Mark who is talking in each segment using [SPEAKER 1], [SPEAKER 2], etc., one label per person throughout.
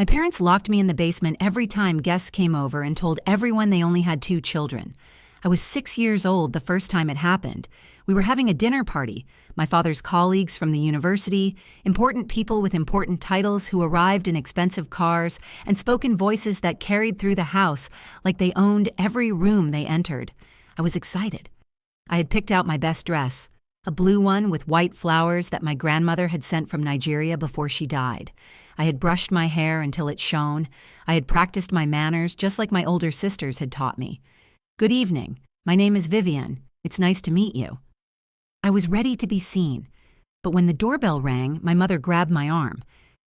[SPEAKER 1] My parents locked me in the basement every time guests came over and told everyone they only had 2 children. I was 6 years old the first time it happened. We were having a dinner party. My father's colleagues from the university, important people with important titles who arrived in expensive cars and spoke in voices that carried through the house like they owned every room they entered. I was excited. I had picked out my best dress, a blue one with white flowers that my grandmother had sent from Nigeria before she died. I had brushed my hair until it shone. I had practiced my manners just like my older sisters had taught me. "Good evening. My name is Vivian. It's nice to meet you." I was ready to be seen. But when the doorbell rang, my mother grabbed my arm.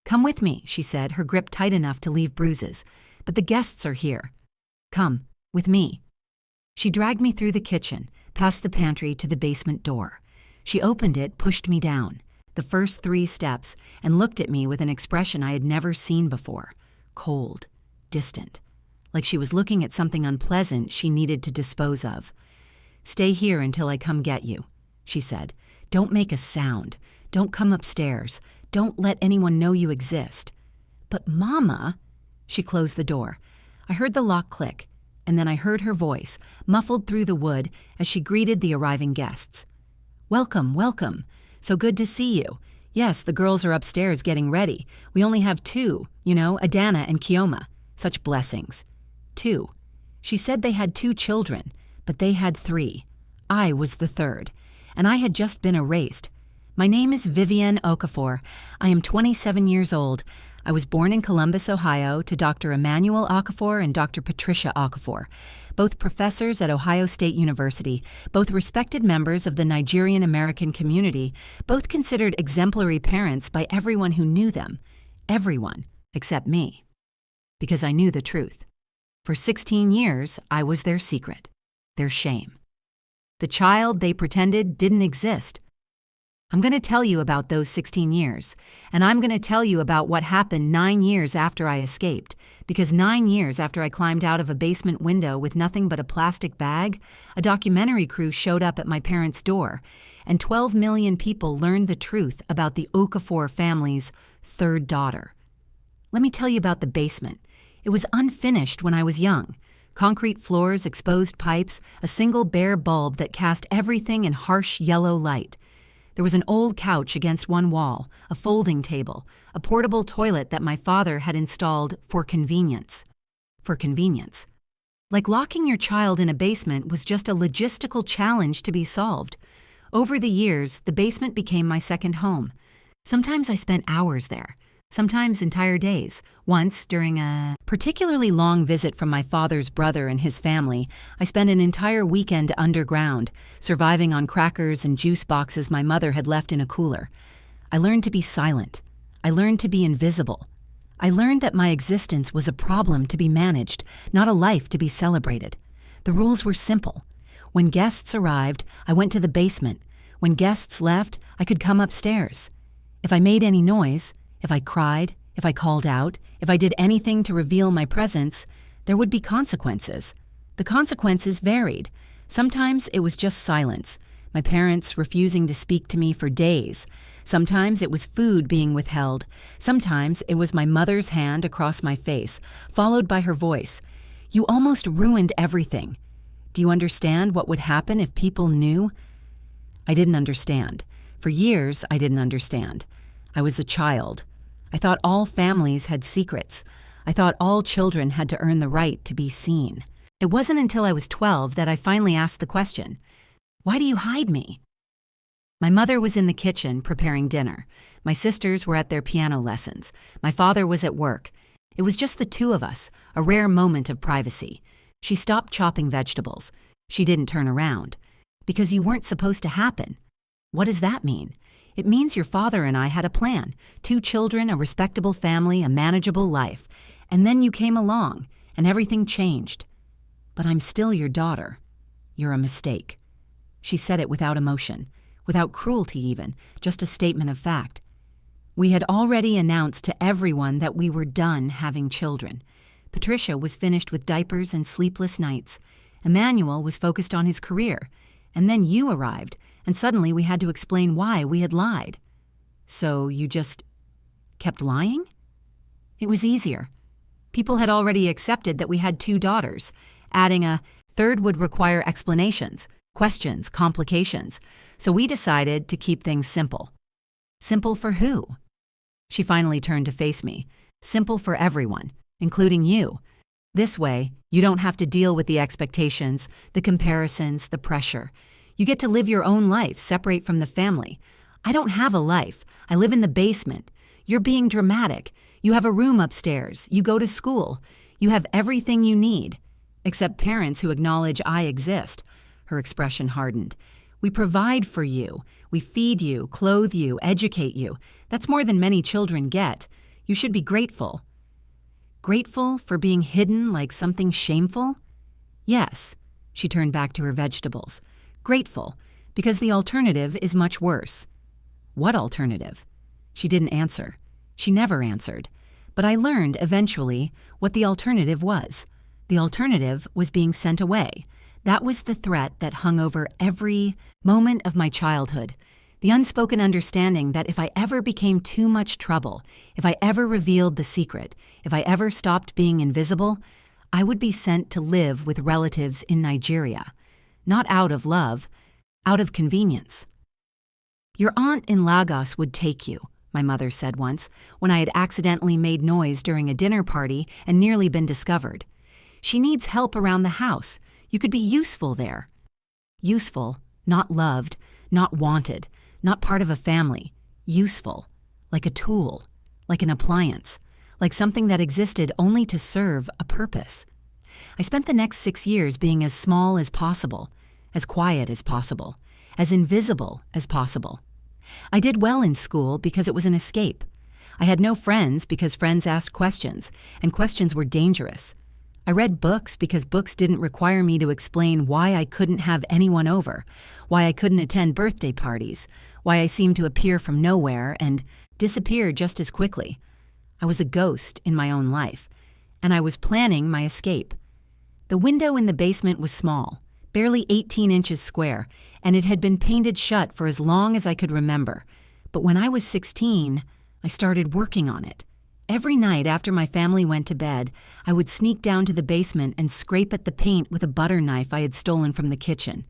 [SPEAKER 1] "Come with me," she said, her grip tight enough to leave bruises. "But the guests are here. Come, with me." She dragged me through the kitchen, past the pantry to the basement door. She opened it, pushed me down, the first 3 steps, and looked at me with an expression I had never seen before. Cold, distant, like she was looking at something unpleasant she needed to dispose of. "Stay here until I come get you," she said. "Don't make a sound. Don't come upstairs. Don't let anyone know you exist." "But Mama," she closed the door. I heard the lock click, and then I heard her voice, muffled through the wood, as she greeted the arriving guests. "Welcome, welcome. So good to see you. Yes, the girls are upstairs getting ready. We only have 2, Adana and Kioma. Such blessings. 2. She said they had 2 children, but they had 3. I was the 3rd, and I had just been erased. My name is Vivian Okafor. I am 27 years old. I was born in Columbus, Ohio, to Dr. Emmanuel Okafor and Dr. Patricia Okafor, both professors at Ohio State University, both respected members of the Nigerian American community, both considered exemplary parents by everyone who knew them. Everyone, except me. Because I knew the truth. For 16 years, I was their secret, their shame. The child they pretended didn't exist. I'm going to tell you about those 16 years, and I'm going to tell you about what happened 9 years after I escaped, because 9 years after I climbed out of a basement window with nothing but a plastic bag, a documentary crew showed up at my parents' door, and 12 million people learned the truth about the Okafor family's 3rd daughter. Let me tell you about the basement. It was unfinished when I was young. Concrete floors, exposed pipes, a single bare bulb that cast everything in harsh yellow light. There was an old couch against one wall, a folding table, a portable toilet that my father had installed for convenience. For convenience. Like locking your child in a basement was just a logistical challenge to be solved. Over the years, the basement became my second home. Sometimes I spent hours there. Sometimes entire days. Once, during a particularly long visit from my father's brother and his family, I spent an entire weekend underground, surviving on crackers and juice boxes my mother had left in a cooler. I learned to be silent. I learned to be invisible. I learned that my existence was a problem to be managed, not a life to be celebrated. The rules were simple. When guests arrived, I went to the basement. When guests left, I could come upstairs. If I made any noise, if I cried, if I called out, if I did anything to reveal my presence, there would be consequences. The consequences varied. Sometimes it was just silence, my parents refusing to speak to me for days. Sometimes it was food being withheld. Sometimes it was my mother's hand across my face, followed by her voice. "You almost ruined everything. Do you understand what would happen if people knew?" I didn't understand. For years, I didn't understand. I was a child. I thought all families had secrets. I thought all children had to earn the right to be seen. It wasn't until I was 12 that I finally asked the question, "Why do you hide me?" My mother was in the kitchen preparing dinner. My sisters were at their piano lessons. My father was at work. It was just the 2 of us, a rare moment of privacy. She stopped chopping vegetables. She didn't turn around. Because you weren't supposed to happen. What does that mean? It means your father and I had a plan, 2 children, a respectable family, a manageable life. And then you came along, and everything changed. But I'm still your daughter. You're a mistake. She said it without emotion, without cruelty even, just a statement of fact. We had already announced to everyone that we were done having children. Patricia was finished with diapers and sleepless nights. Emmanuel was focused on his career. And then you arrived, and suddenly we had to explain why we had lied. So you just kept lying? It was easier. People had already accepted that we had 2 daughters. Adding a third would require explanations, questions, complications. So we decided to keep things simple. Simple for who? She finally turned to face me. Simple for everyone, including you. This way, you don't have to deal with the expectations, the comparisons, the pressure. You get to live your own life, separate from the family. I don't have a life. I live in the basement. You're being dramatic. You have a room upstairs. You go to school. You have everything you need, except parents who acknowledge I exist. Her expression hardened. We provide for you. We feed you, clothe you, educate you. That's more than many children get. You should be grateful. Grateful for being hidden like something shameful? Yes. She turned back to her vegetables. Grateful, because the alternative is much worse. What alternative? She didn't answer. She never answered. But I learned eventually what the alternative was. The alternative was being sent away. That was the threat that hung over every moment of my childhood. The unspoken understanding that if I ever became too much trouble, if I ever revealed the secret, if I ever stopped being invisible, I would be sent to live with relatives in Nigeria. Not out of love, out of convenience. Your aunt in Lagos would take you, my mother said once, when I had accidentally made noise during a dinner party and nearly been discovered. She needs help around the house. You could be useful there. Useful, not loved, not wanted, not part of a family. Useful, like a tool, like an appliance, like something that existed only to serve a purpose. I spent the next 6 years being as small as possible, as quiet as possible, as invisible as possible. I did well in school because it was an escape. I had no friends because friends asked questions, and questions were dangerous. I read books because books didn't require me to explain why I couldn't have anyone over, why I couldn't attend birthday parties, why I seemed to appear from nowhere and disappear just as quickly. I was a ghost in my own life, and I was planning my escape. The window in the basement was small, barely 18 inches square, and it had been painted shut for as long as I could remember. But when I was 16, I started working on it. Every night after my family went to bed, I would sneak down to the basement and scrape at the paint with a butter knife I had stolen from the kitchen.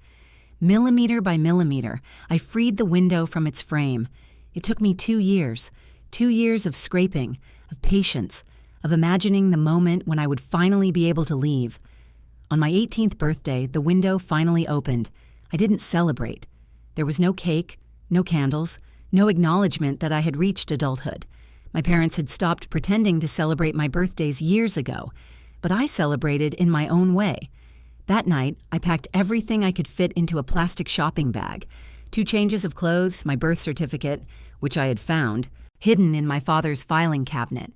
[SPEAKER 1] Millimeter by millimeter, I freed the window from its frame. It took me 2 years. 2 years of scraping, of patience, of imagining the moment when I would finally be able to leave. On my 18th birthday, the window finally opened. I didn't celebrate. There was no cake, no candles, no acknowledgement that I had reached adulthood. My parents had stopped pretending to celebrate my birthdays years ago, but I celebrated in my own way. That night, I packed everything I could fit into a plastic shopping bag. 2 changes of clothes, my birth certificate, which I had found, hidden in my father's filing cabinet,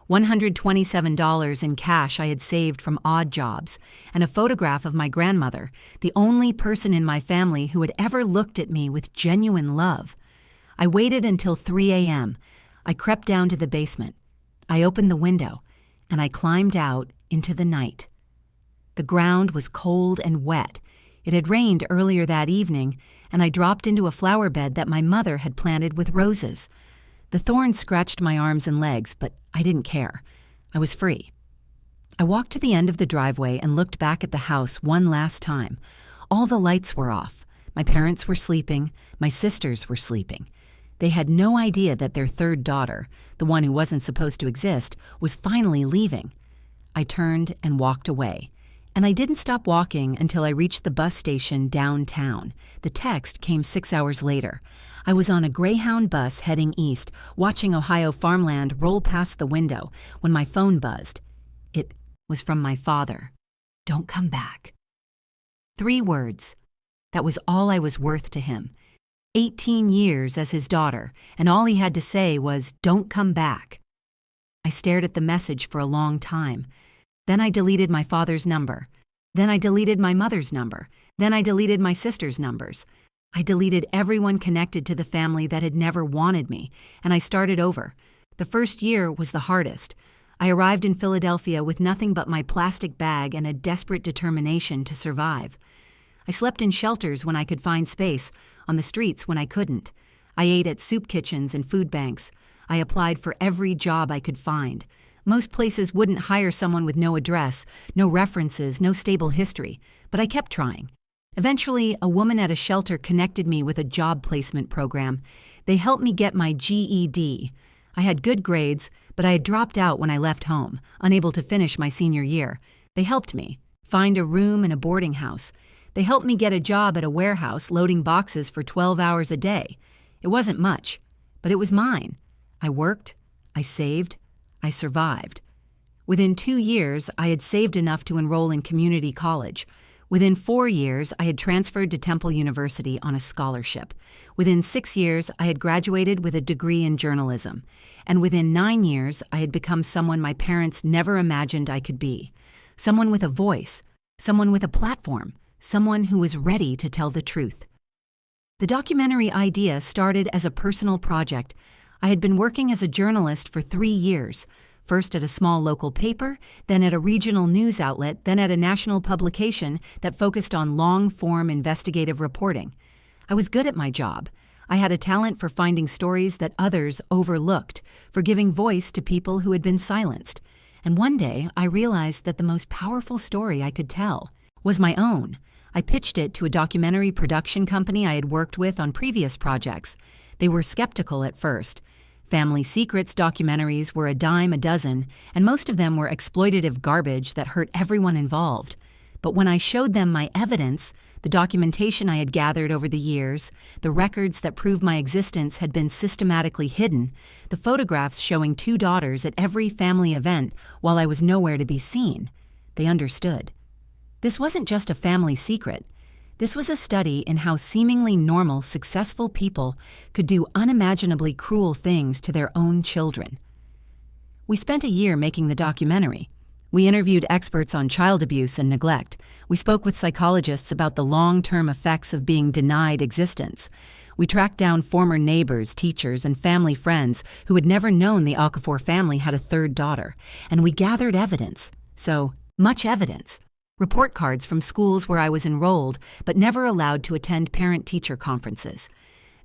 [SPEAKER 1] $127 in cash I had saved from odd jobs, and a photograph of my grandmother, the only person in my family who had ever looked at me with genuine love. I waited until 3 a.m., I crept down to the basement. I opened the window, and I climbed out into the night. The ground was cold and wet. It had rained earlier that evening, and I dropped into a flower bed that my mother had planted with roses. The thorns scratched my arms and legs, but I didn't care. I was free. I walked to the end of the driveway and looked back at the house one last time. All the lights were off. My parents were sleeping. My sisters were sleeping. They had no idea that their 3rd daughter, the one who wasn't supposed to exist, was finally leaving. I turned and walked away. And I didn't stop walking until I reached the bus station downtown. The text came 6 hours later. I was on a Greyhound bus heading east, watching Ohio farmland roll past the window, when my phone buzzed. It was from my father. Don't come back. 3 words. That was all I was worth to him. 18 years as his daughter, and all he had to say was, "Don't come back." I stared at the message for a long time. Then I deleted my father's number. Then I deleted my mother's number. Then I deleted my sister's numbers. I deleted everyone connected to the family that had never wanted me, and I started over. The first year was the hardest. I arrived in Philadelphia with nothing but my plastic bag and a desperate determination to survive. I slept in shelters when I could find space, on the streets when I couldn't. I ate at soup kitchens and food banks. I applied for every job I could find. Most places wouldn't hire someone with no address, no references, no stable history, but I kept trying. Eventually, a woman at a shelter connected me with a job placement program. They helped me get my GED. I had good grades, but I had dropped out when I left home, unable to finish my senior year. They helped me find a room in a boarding house. They helped me get a job at a warehouse loading boxes for 12 hours a day. It wasn't much, but it was mine. I worked, I saved, I survived. Within 2 years, I had saved enough to enroll in community college. Within 4 years, I had transferred to Temple University on a scholarship. Within 6 years, I had graduated with a degree in journalism. And within 9 years, I had become someone my parents never imagined I could be. Someone with a voice, someone with a platform, someone who was ready to tell the truth. The documentary idea started as a personal project. I had been working as a journalist for 3 years, first at a small local paper, then at a regional news outlet, then at a national publication that focused on long-form investigative reporting. I was good at my job. I had a talent for finding stories that others overlooked, for giving voice to people who had been silenced. And one day, I realized that the most powerful story I could tell was my own. I pitched it to a documentary production company I had worked with on previous projects. They were skeptical at first. Family Secrets documentaries were a dime a dozen, and most of them were exploitative garbage that hurt everyone involved. But when I showed them my evidence, the documentation I had gathered over the years, the records that proved my existence had been systematically hidden, the photographs showing 2 daughters at every family event while I was nowhere to be seen, they understood. This wasn't just a family secret. This was a study in how seemingly normal, successful people could do unimaginably cruel things to their own children. We spent a year making the documentary. We interviewed experts on child abuse and neglect. We spoke with psychologists about the long-term effects of being denied existence. We tracked down former neighbors, teachers, and family friends who had never known the Okafor family had a 3rd daughter. And we gathered evidence. So, much evidence. Report cards from schools where I was enrolled but never allowed to attend parent-teacher conferences.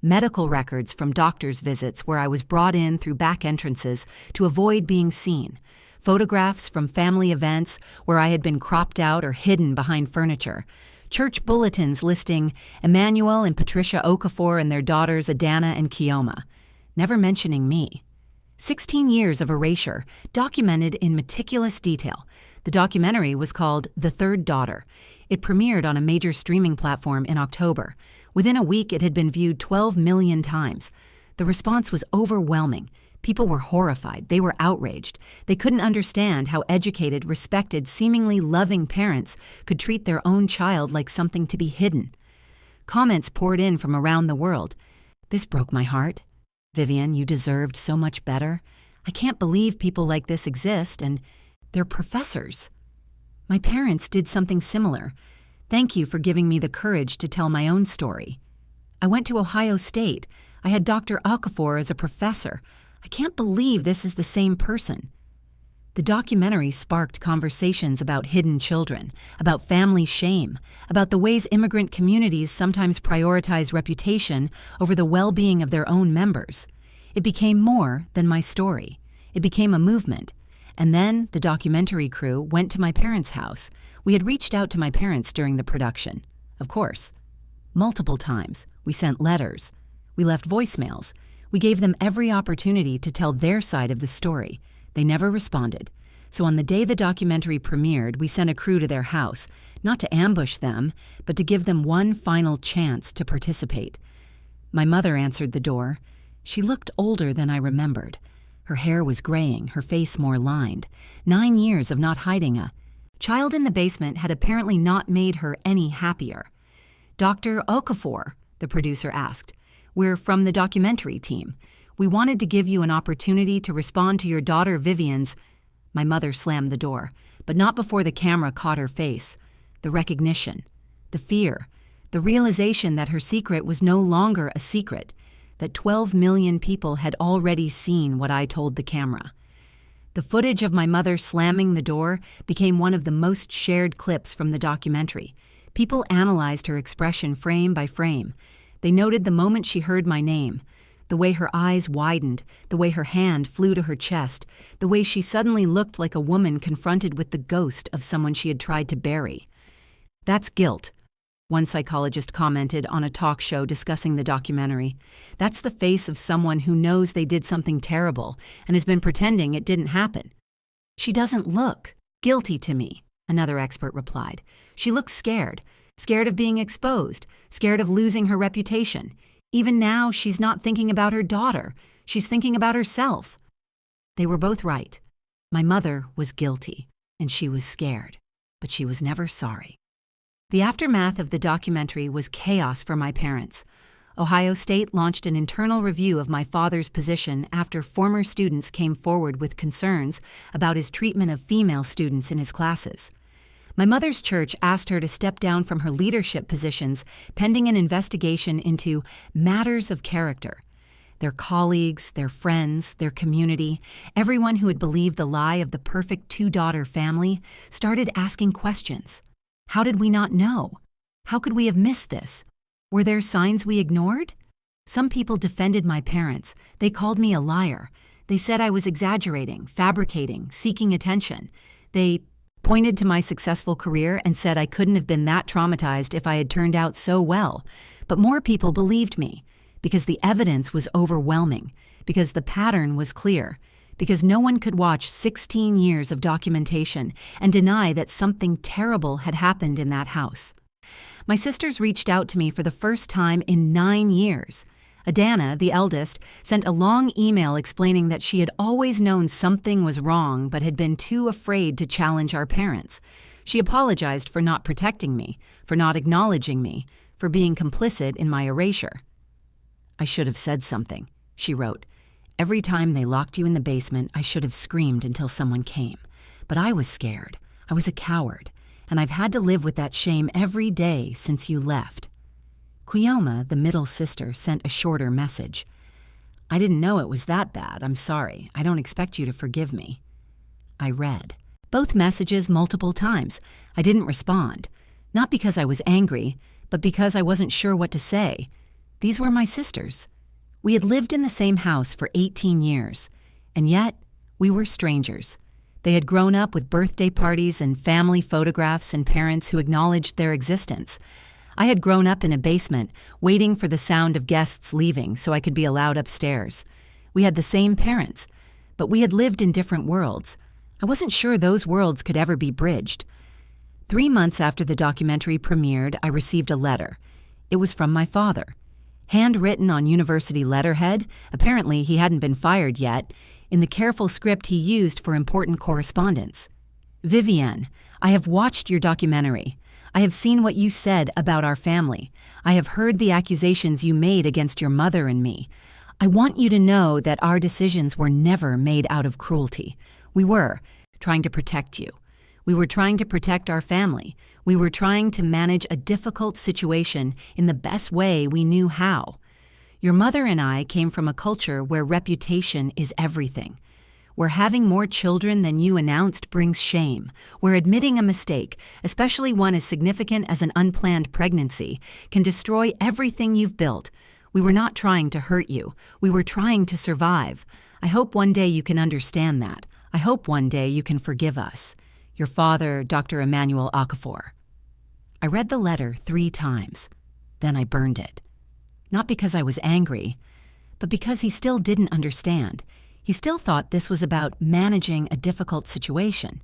[SPEAKER 1] Medical records from doctor's visits where I was brought in through back entrances to avoid being seen. Photographs from family events where I had been cropped out or hidden behind furniture. Church bulletins listing Emmanuel and Patricia Okafor and their daughters Adana and Kioma, never mentioning me. 16 years of erasure, documented in meticulous detail. The documentary was called The Third Daughter. It premiered on a major streaming platform in October. Within a week, it had been viewed 12 million times. The response was overwhelming. People were horrified. They were outraged. They couldn't understand how educated, respected, seemingly loving parents could treat their own child like something to be hidden. Comments poured in from around the world. "This broke my heart. Vivian, you deserved so much better. I can't believe people like this exist, and they're professors. My parents did something similar. Thank you for giving me the courage to tell my own story. I went to Ohio State. I had Dr. Okafor as a professor. I can't believe this is the same person." The documentary sparked conversations about hidden children, about family shame, about the ways immigrant communities sometimes prioritize reputation over the well-being of their own members. It became more than my story. It became a movement. And then the documentary crew went to my parents' house. We had reached out to my parents during the production. Of course. Multiple times. We sent letters. We left voicemails. We gave them every opportunity to tell their side of the story. They never responded. So on the day the documentary premiered, we sent a crew to their house, not to ambush them, but to give them one final chance to participate. My mother answered the door. She looked older than I remembered. Her hair was graying, her face more lined. 9 years of not hiding a child in the basement had apparently not made her any happier. "Dr. Okafor," the producer asked. "We're from the documentary team. We wanted to give you an opportunity to respond to your daughter Vivian's—" My mother slammed the door, but not before the camera caught her face. The recognition, the fear, the realization that her secret was no longer a secret, that 12 million people had already seen what I told the camera. The footage of my mother slamming the door became one of the most shared clips from the documentary. People analyzed her expression frame by frame. They noted the moment she heard my name, The way her eyes widened, the way her hand flew to her chest, the way she suddenly looked like a woman confronted with the ghost of someone she had tried to bury. "That's guilt," one psychologist commented on a talk show discussing the documentary. "That's the face of someone who knows they did something terrible and has been pretending it didn't happen." "She doesn't look guilty to me," another expert replied. "She looks scared, scared of being exposed, scared of losing her reputation. Even now, she's not thinking about her daughter. She's thinking about herself." They were both right. My mother was guilty, and she was scared, but she was never sorry. The aftermath of the documentary was chaos for my parents. Ohio State launched an internal review of my father's position after former students came forward with concerns about his treatment of female students in his classes. My mother's church asked her to step down from her leadership positions pending an investigation into matters of character. Their colleagues, their friends, their community, everyone who had believed the lie of the perfect two-daughter family started asking questions. How did we not know? How could we have missed this? Were there signs we ignored? Some people defended my parents. They called me a liar. They said I was exaggerating, fabricating, seeking attention. They pointed to my successful career and said I couldn't have been that traumatized if I had turned out so well. But more people believed me because the evidence was overwhelming, because the pattern was clear, because no one could watch 16 years of documentation and deny that something terrible had happened in that house. My sisters reached out to me for the first time in 9 years. Adana, the eldest, sent a long email explaining that she had always known something was wrong but had been too afraid to challenge our parents. She apologized for not protecting me, for not acknowledging me, for being complicit in my erasure. "I should have said something," she wrote. "Every time they locked you in the basement, I should have screamed until someone came. But I was scared. I was a coward. And I've had to live with that shame every day since you left." Kuyoma, the middle sister, sent a shorter message. "I didn't know it was that bad. I'm sorry. I don't expect you to forgive me." I read both messages multiple times. I didn't respond, not because I was angry, but because I wasn't sure what to say. These were my sisters. We had lived in the same house for 18 years, and yet we were strangers. They had grown up with birthday parties and family photographs and parents who acknowledged their existence. I had grown up in a basement, waiting for the sound of guests leaving so I could be allowed upstairs. We had the same parents, but we had lived in different worlds. I wasn't sure those worlds could ever be bridged. 3 months after the documentary premiered, I received a letter. It was from my father. Handwritten on university letterhead, apparently he hadn't been fired yet, in the careful script he used for important correspondence. "Vivienne, I have watched your documentary. I have seen what you said about our family. I have heard the accusations you made against your mother and me. I want you to know that our decisions were never made out of cruelty. We were trying to protect you. We were trying to protect our family. We were trying to manage a difficult situation in the best way we knew how. Your mother and I came from a culture where reputation is everything, where having more children than you announced brings shame, where admitting a mistake, especially one as significant as an unplanned pregnancy, can destroy everything you've built. We were not trying to hurt you. We were trying to survive. I hope one day you can understand that. I hope one day you can forgive us. Your father, Dr. Emmanuel Okafor." I read the letter 3 times. Then I burned it. Not because I was angry, but because he still didn't understand. He still thought this was about managing a difficult situation.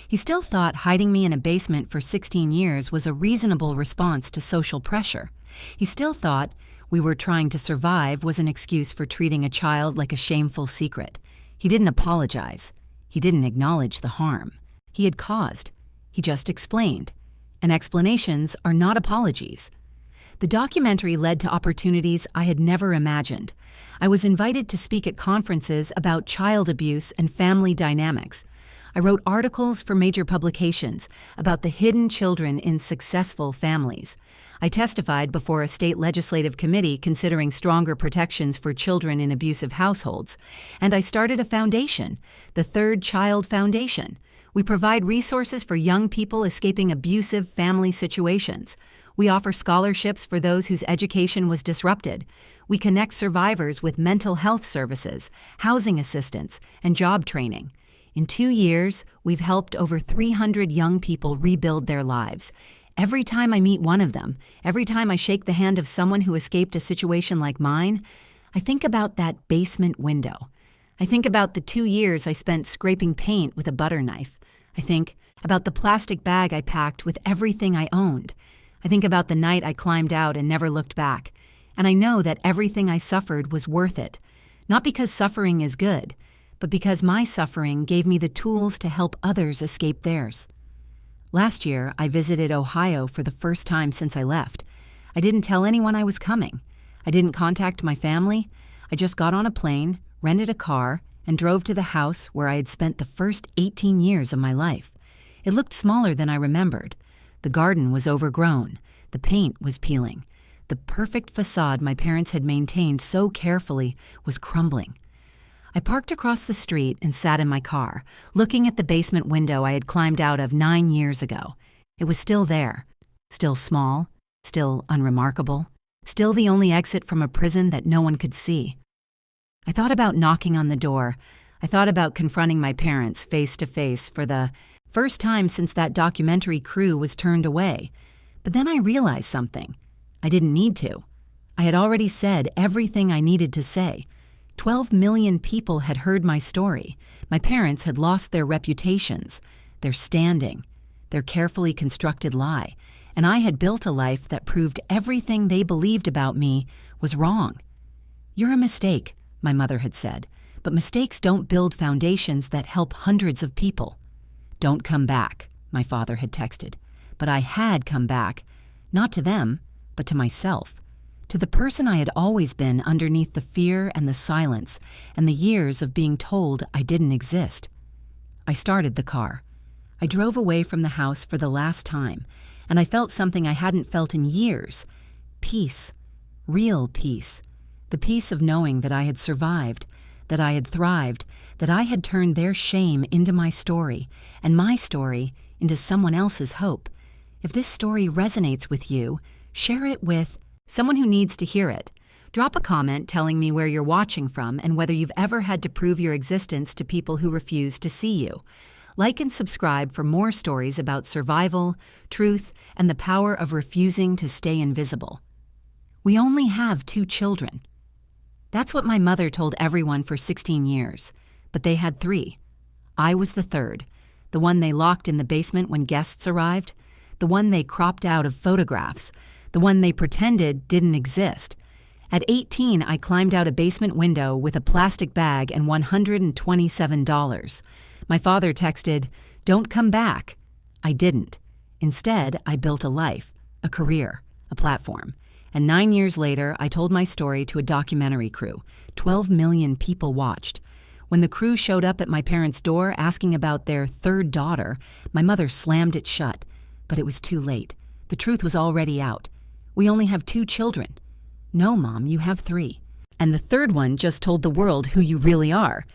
[SPEAKER 1] He still thought hiding me in a basement for 16 years was a reasonable response to social pressure. He still thought we were trying to survive was an excuse for treating a child like a shameful secret. He didn't apologize. He didn't acknowledge the harm he had caused. He just explained. And explanations are not apologies. The documentary led to opportunities I had never imagined. I was invited to speak at conferences about child abuse and family dynamics. I wrote articles for major publications about the hidden children in successful families. I testified before a state legislative committee considering stronger protections for children in abusive households. And I started a foundation, the Third Child Foundation. We provide resources for young people escaping abusive family situations. We offer scholarships for those whose education was disrupted. We connect survivors with mental health services, housing assistance, and job training. In 2 years, we've helped over 300 young people rebuild their lives. Every time I meet one of them, every time I shake the hand of someone who escaped a situation like mine, I think about that basement window. I think about the 2 years I spent scraping paint with a butter knife. I think about the plastic bag I packed with everything I owned. I think about the night I climbed out and never looked back. And I know that everything I suffered was worth it. Not because suffering is good, but because my suffering gave me the tools to help others escape theirs. Last year, I visited Ohio for the first time since I left. I didn't tell anyone I was coming. I didn't contact my family. I just got on a plane, rented a car, and drove to the house where I had spent the first 18 years of my life. It looked smaller than I remembered. The garden was overgrown. The paint was peeling. The perfect facade my parents had maintained so carefully was crumbling. I parked across the street and sat in my car, looking at the basement window I had climbed out of 9 years ago. It was still there, still small, still unremarkable, still the only exit from a prison that no one could see. I thought about knocking on the door. I thought about confronting my parents face to face for the first time since that documentary crew was turned away. But then I realized something. I didn't need to. I had already said everything I needed to say. 12 million people had heard my story. My parents had lost their reputations, their standing, their carefully constructed lie, and I had built a life that proved everything they believed about me was wrong. "You're a mistake," my mother had said, "but mistakes don't build foundations that help hundreds of people." "Don't come back," my father had texted, but I had come back, not to them, but to myself. To the person I had always been underneath the fear and the silence and the years of being told I didn't exist. I started the car. I drove away from the house for the last time, and I felt something I hadn't felt in years. Peace. Real peace. The peace of knowing that I had survived, that I had thrived, that I had turned their shame into my story, and my story into someone else's hope. If this story resonates with you, share it with someone who needs to hear it. Drop a comment telling me where you're watching from and whether you've ever had to prove your existence to people who refuse to see you. Like and subscribe for more stories about survival, truth, and the power of refusing to stay invisible. We only have 2 children. That's what my mother told everyone for 16 years, but they had 3. I was the 3rd, the one they locked in the basement when guests arrived, the one they cropped out of photographs, the one they pretended didn't exist. At 18, I climbed out a basement window with a plastic bag and $127. My father texted, "Don't come back." I didn't. Instead, I built a life, a career, a platform. And 9 years later, I told my story to a documentary crew. 12 million people watched. When the crew showed up at my parents' door asking about their 3rd daughter, my mother slammed it shut. But it was too late. The truth was already out. We only have 2 children. No, Mom, you have 3. And the 3rd one just told the world who you really are.